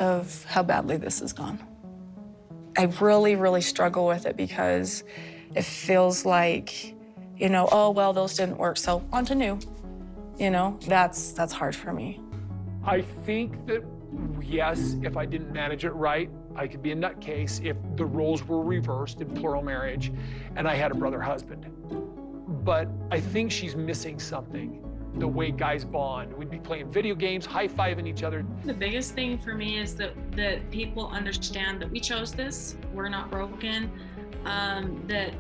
of how badly this has gone. I really, really struggle with it because it feels like, oh, well, those didn't work, so on to new. That's hard for me. I think that, yes, if I didn't manage it right, I could be a nutcase if the roles were reversed in plural marriage and I had a brother-husband. But I think she's missing something, the way guys bond. We'd be playing video games, high-fiving each other. The biggest thing for me is that people understand that we chose this, we're not broken, that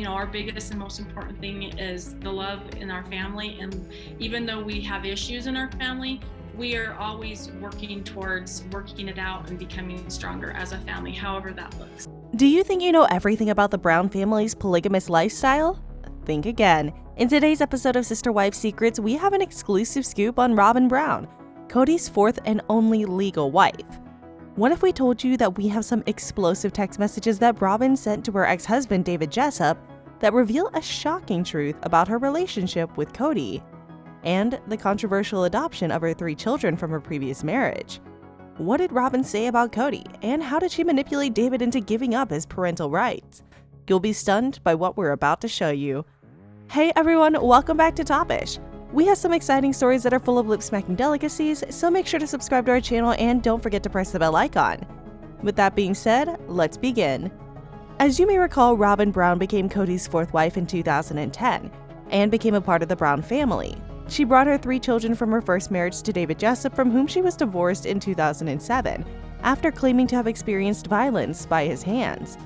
our biggest and most important thing is the love in our family. And even though we have issues in our family, we are always working towards working it out and becoming stronger as a family, however that looks. Do you think you know everything about the Brown family's polygamous lifestyle? Think again. In today's episode of Sister Wife Secrets, we have an exclusive scoop on Robyn Brown, Cody's fourth and only legal wife. What if we told you that we have some explosive text messages that Robyn sent to her ex-husband David Jessop that reveal a shocking truth about her relationship with Kody and the controversial adoption of her 3 children from her previous marriage? What did Robyn say about Kody, and how did she manipulate David into giving up his parental rights? You'll be stunned by what we're about to show you. Hey everyone, welcome back to Topish. We have some exciting stories that are full of lip-smacking delicacies, so make sure to subscribe to our channel and don't forget to press the bell icon. With that being said, let's begin. As you may recall, Robyn Brown became Cody's 4th wife in 2010 and became a part of the Brown family. She brought her 3 children from her first marriage to David Jessop, from whom she was divorced in 2007 after claiming to have experienced violence by his hands.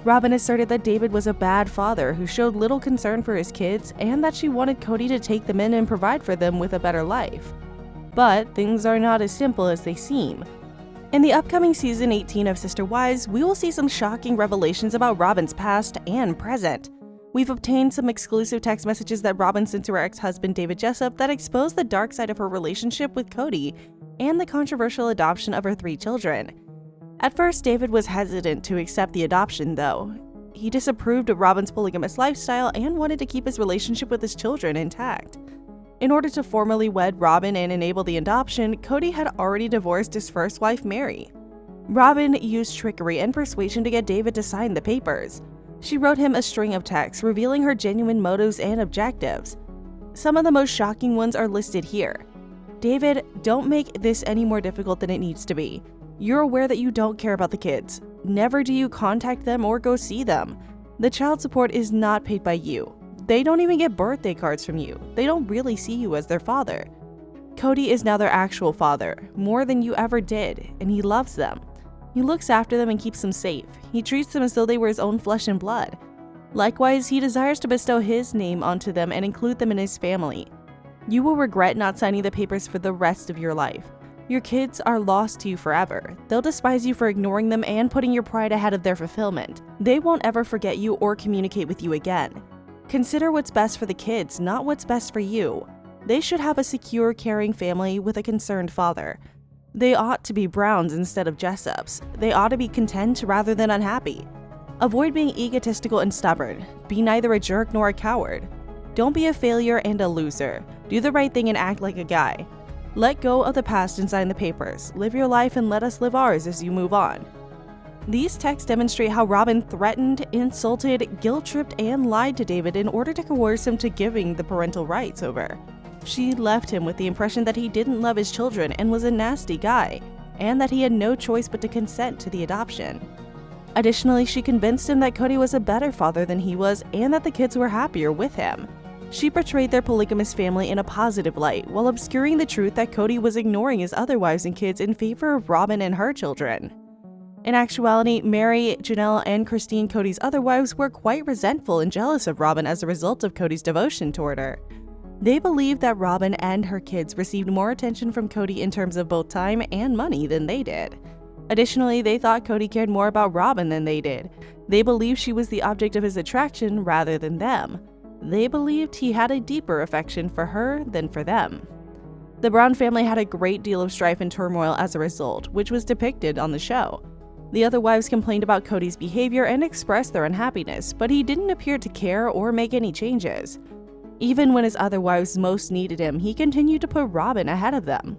Robyn asserted that David was a bad father who showed little concern for his kids and that she wanted Kody to take them in and provide for them with a better life. But things are not as simple as they seem. In the upcoming season 18 of Sister Wives, we will see some shocking revelations about Robyn's past and present. We've obtained some exclusive text messages that Robyn sent to her ex-husband David Jessop that expose the dark side of her relationship with Kody and the controversial adoption of her 3 children. At first, David was hesitant to accept the adoption, though. He disapproved of Robyn's polygamous lifestyle and wanted to keep his relationship with his children intact. In order to formally wed Robyn and enable the adoption, Kody had already divorced his first wife, Mary. Robyn used trickery and persuasion to get David to sign the papers. She wrote him a string of texts revealing her genuine motives and objectives. Some of the most shocking ones are listed here. David, don't make this any more difficult than it needs to be. You're aware that you don't care about the kids. Never do you contact them or go see them. The child support is not paid by you. They don't even get birthday cards from you. They don't really see you as their father. Kody is now their actual father, more than you ever did, and he loves them. He looks after them and keeps them safe. He treats them as though they were his own flesh and blood. Likewise, he desires to bestow his name onto them and include them in his family. You will regret not signing the papers for the rest of your life. Your kids are lost to you forever. They'll despise you for ignoring them and putting your pride ahead of their fulfillment. They won't ever forget you or communicate with you again. Consider what's best for the kids, not what's best for you. They should have a secure, caring family with a concerned father. They ought to be Browns instead of Jessops. They ought to be content rather than unhappy. Avoid being egotistical and stubborn. Be neither a jerk nor a coward. Don't be a failure and a loser. Do the right thing and act like a guy. Let go of the past and sign the papers. Live your life and let us live ours as you move on. These texts demonstrate how Robyn threatened, insulted, guilt-tripped, and lied to David in order to coerce him to giving the parental rights over. She left him with the impression that he didn't love his children and was a nasty guy, and that he had no choice but to consent to the adoption. Additionally, she convinced him that Kody was a better father than he was and that the kids were happier with him. She portrayed their polygamous family in a positive light while obscuring the truth that Kody was ignoring his other wives and kids in favor of Robyn and her children. In actuality, Mary, Janelle, and Christine, Cody's other wives, were quite resentful and jealous of Robyn as a result of Cody's devotion toward her. They believed that Robyn and her kids received more attention from Kody in terms of both time and money than they did. Additionally, they thought Kody cared more about Robyn than they did. They believed she was the object of his attraction rather than them. They believed he had a deeper affection for her than for them. The Brown family had a great deal of strife and turmoil as a result, which was depicted on the show. The other wives complained about Cody's behavior and expressed their unhappiness, but he didn't appear to care or make any changes. Even when his other wives most needed him, he continued to put Robyn ahead of them.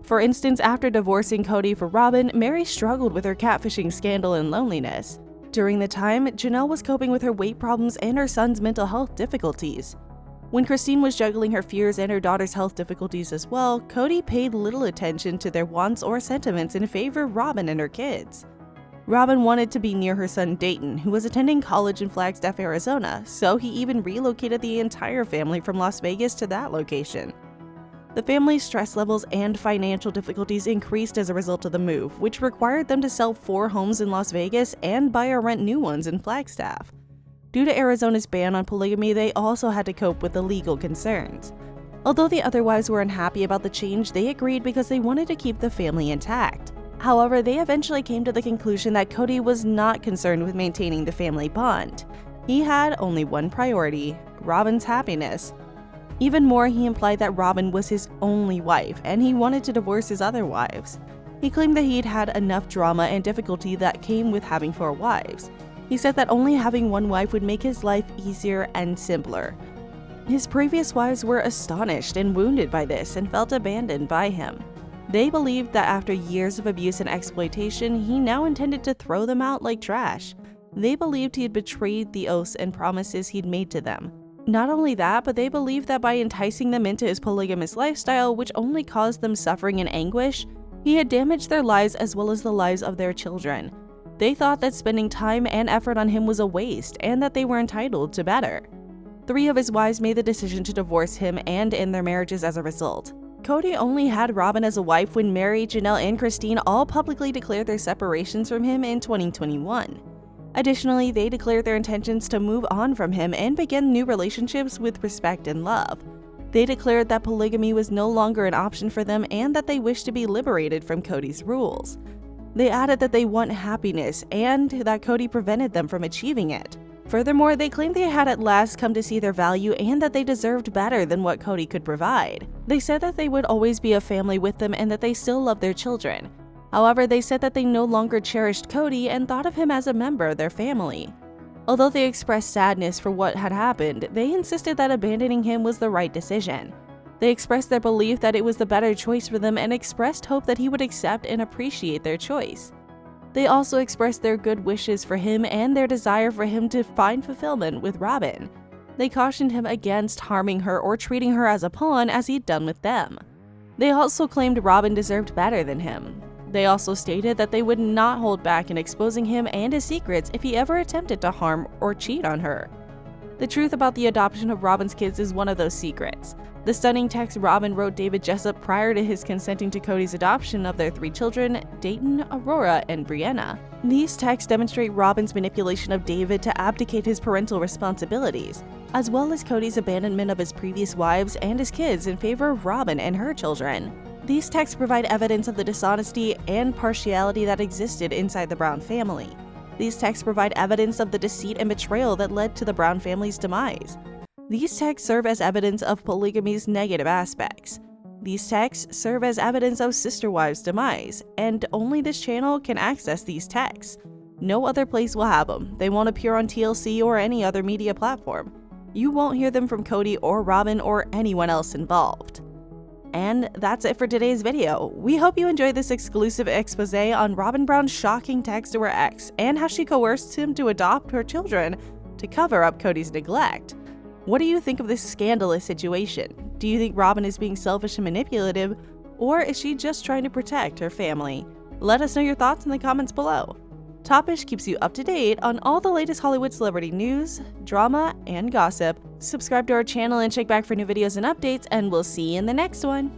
For instance, after divorcing Kody for Robyn, Meri struggled with her catfishing scandal and loneliness. During the time, Janelle was coping with her weight problems and her son's mental health difficulties. When Christine was juggling her fears and her daughter's health difficulties as well, Kody paid little attention to their wants or sentiments in favor of Robyn and her kids. Robyn wanted to be near her son Dayton, who was attending college in Flagstaff, Arizona, so he even relocated the entire family from Las Vegas to that location. The family's stress levels and financial difficulties increased as a result of the move, which required them to sell 4 homes in Las Vegas and buy or rent new ones in Flagstaff. Due to Arizona's ban on polygamy, they also had to cope with the legal concerns. Although the other wives were unhappy about the change, they agreed because they wanted to keep the family intact. However, they eventually came to the conclusion that Kody was not concerned with maintaining the family bond. He had only one priority: Robyn's happiness. Even more, he implied that Robyn was his only wife, and he wanted to divorce his other wives. He claimed that he'd had enough drama and difficulty that came with having 4 wives. He said that only having one wife would make his life easier and simpler. His previous wives were astonished and wounded by this and felt abandoned by him. They believed that after years of abuse and exploitation, he now intended to throw them out like trash. They believed he had betrayed the oaths and promises he'd made to them. Not only that, but they believed that by enticing them into his polygamous lifestyle, which only caused them suffering and anguish, he had damaged their lives as well as the lives of their children. They thought that spending time and effort on him was a waste and that they were entitled to better. 3 of his wives made the decision to divorce him and end their marriages as a result. Kody only had Robyn as a wife when Meri, Janelle, and Christine all publicly declared their separations from him in 2021. Additionally, they declared their intentions to move on from him and begin new relationships with respect and love. They declared that polygamy was no longer an option for them and that they wished to be liberated from Kody's rules. They added that they want happiness and that Kody prevented them from achieving it. Furthermore, they claimed they had at last come to see their value and that they deserved better than what Kody could provide. They said that they would always be a family with them and that they still loved their children. However, they said that they no longer cherished Kody and thought of him as a member of their family. Although they expressed sadness for what had happened, they insisted that abandoning him was the right decision. They expressed their belief that it was the better choice for them and expressed hope that he would accept and appreciate their choice. They also expressed their good wishes for him and their desire for him to find fulfillment with Robyn. They cautioned him against harming her or treating her as a pawn as he'd done with them. They also claimed Robyn deserved better than him. They also stated that they would not hold back in exposing him and his secrets if he ever attempted to harm or cheat on her. The truth about the adoption of Robyn's kids is one of those secrets. The stunning text Robyn wrote David Jessop prior to his consenting to Kody's adoption of their 3 children, Dayton, Aurora, and Brianna. These texts demonstrate Robyn's manipulation of David to abdicate his parental responsibilities, as well as Kody's abandonment of his previous wives and his kids in favor of Robyn and her children. These texts provide evidence of the dishonesty and partiality that existed inside the Brown family. These texts provide evidence of the deceit and betrayal that led to the Brown family's demise. These texts serve as evidence of polygamy's negative aspects. These texts serve as evidence of sister wives' demise, and only this channel can access these texts. No other place will have them. They won't appear on TLC or any other media platform. You won't hear them from Kody or Robyn or anyone else involved. And that's it for today's video. We hope you enjoyed this exclusive expose on Robyn Brown's shocking text to her ex and how she coerced him to adopt her children to cover up Kody's neglect. What do you think of this scandalous situation? Do you think Robyn is being selfish and manipulative, or is she just trying to protect her family? Let us know your thoughts in the comments below. Topish keeps you up to date on all the latest Hollywood celebrity news, drama, and gossip. Subscribe to our channel and check back for new videos and updates, and we'll see you in the next one.